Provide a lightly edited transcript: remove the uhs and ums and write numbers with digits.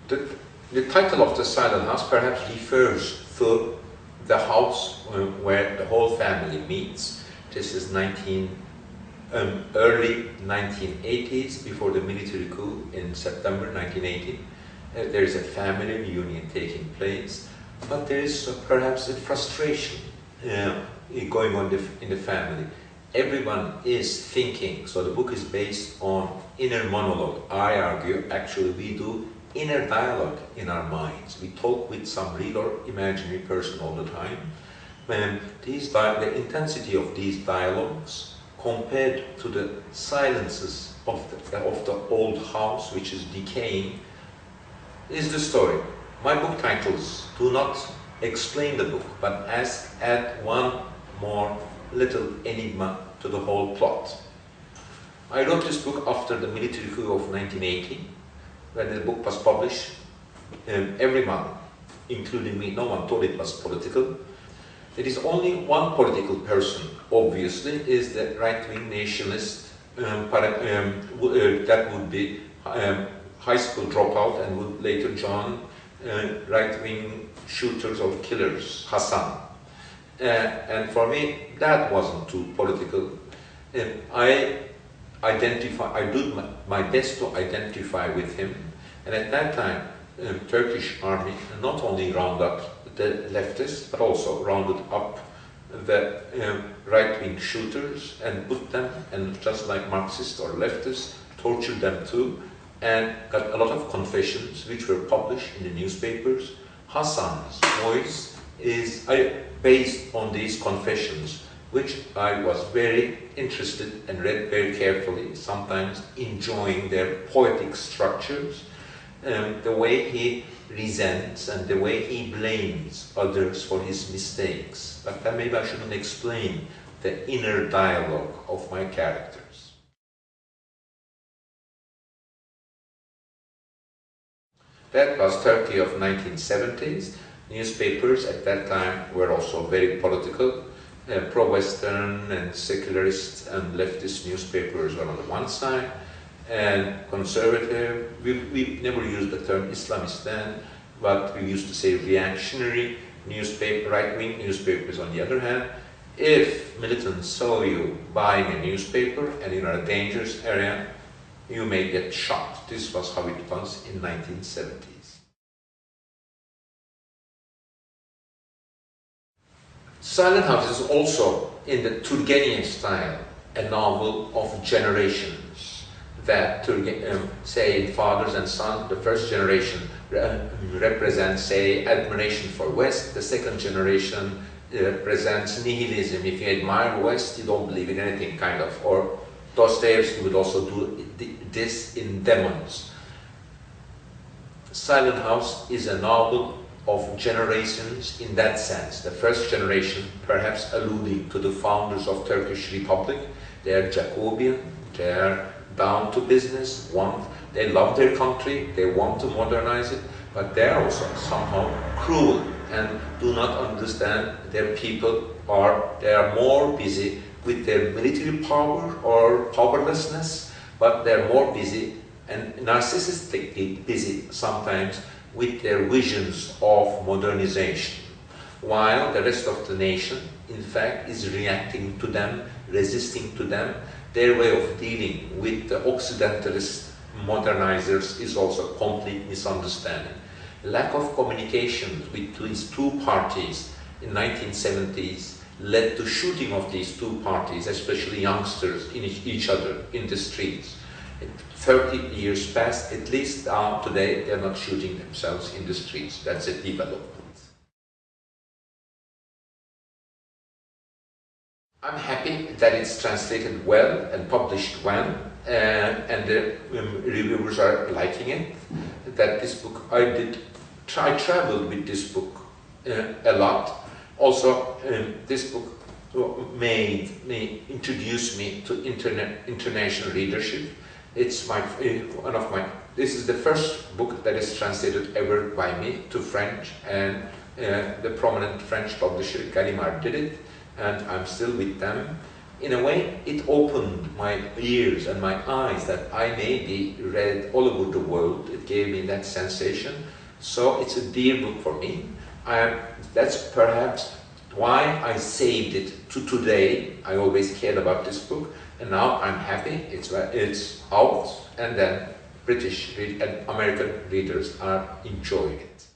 The, the title of the silent house perhaps refers to the house where the whole family meets. This is early 1980s, before the military coup in September 1980. There is a family reunion taking place, but there is perhaps a frustration going on in the family. Everyone is thinking, so the book is based on inner monologue. I argue, actually we do inner dialogue in our minds. We talk with some real or imaginary person all the time. The intensity of these dialogues compared to the silences of the old house, which is decaying, is the story. My book titles do not explain the book, but add one more little enigma to the whole plot. I wrote this book after the military coup of 1980, when the book was published. Everyone, including me, no one thought it was political. There is only one political person, obviously, is the right-wing nationalist, that would be high school dropout and would later join right-wing shooters or killers, Hassan. And for me, that wasn't too political. I do my best to identify with him. And at that time, Turkish army not only rounded up the leftists, but also rounded up the right-wing shooters and put them, and just like Marxists or leftists, tortured them too, and got a lot of confessions which were published in the newspapers. Hassan's voice is based on these confessions, which I was very interested and read very carefully, sometimes enjoying their poetic structures, the way he resents and the way he blames others for his mistakes. But then maybe I shouldn't explain the inner dialogue of my characters. That was Turkey of 1970s. Newspapers at that time were also very political. Pro-Western and secularist and leftist newspapers were on the one side, and conservative. We never used the term Islamist then, but we used to say reactionary newspaper, right-wing newspapers on the other hand. If militants saw you buying a newspaper and in a dangerous area, you may get shot. This was how it was in 1970s. Silent House is also, in the Turgenev style, a novel of generations. That, say, in fathers and sons, the first generation represents, say, admiration for West. The second generation represents nihilism. If you admire West, you don't believe in anything, kind of. Or Dostoevsky would also do this in Demons. Silent House is a novel of generations in that sense. The first generation, perhaps alluding to the founders of Turkish Republic, they are Jacobean, they are down to business, they love their country, they want to modernize it, but they are also somehow cruel and do not understand their people, or they are more busy with their military power or powerlessness, but they're more busy and narcissistically busy sometimes with their visions of modernization, while the rest of the nation, in fact, is reacting to them, resisting to them. Their way of dealing with the Occidentalist modernizers is also a complete misunderstanding. Lack of communication between these two parties in 1970s led to shooting of these two parties, especially youngsters, in each other in the streets. 30 years passed, at least today they're not shooting themselves in the streets. That's a development. I'm happy that it's translated well and published well, and the reviewers are liking it. That this book, I traveled with this book a lot. Also, this book introduced me to international readership. It's this is the first book that is translated ever by me to French, and the prominent French publisher Gallimard did it, and I'm still with them. in a way, it opened my ears and my eyes that I maybe read all over the world. It gave me that sensation. So it's a dear book for me. That's perhaps why I saved it to today. I always cared about this book, and now I'm happy. It's out, and then British and American readers are enjoying it.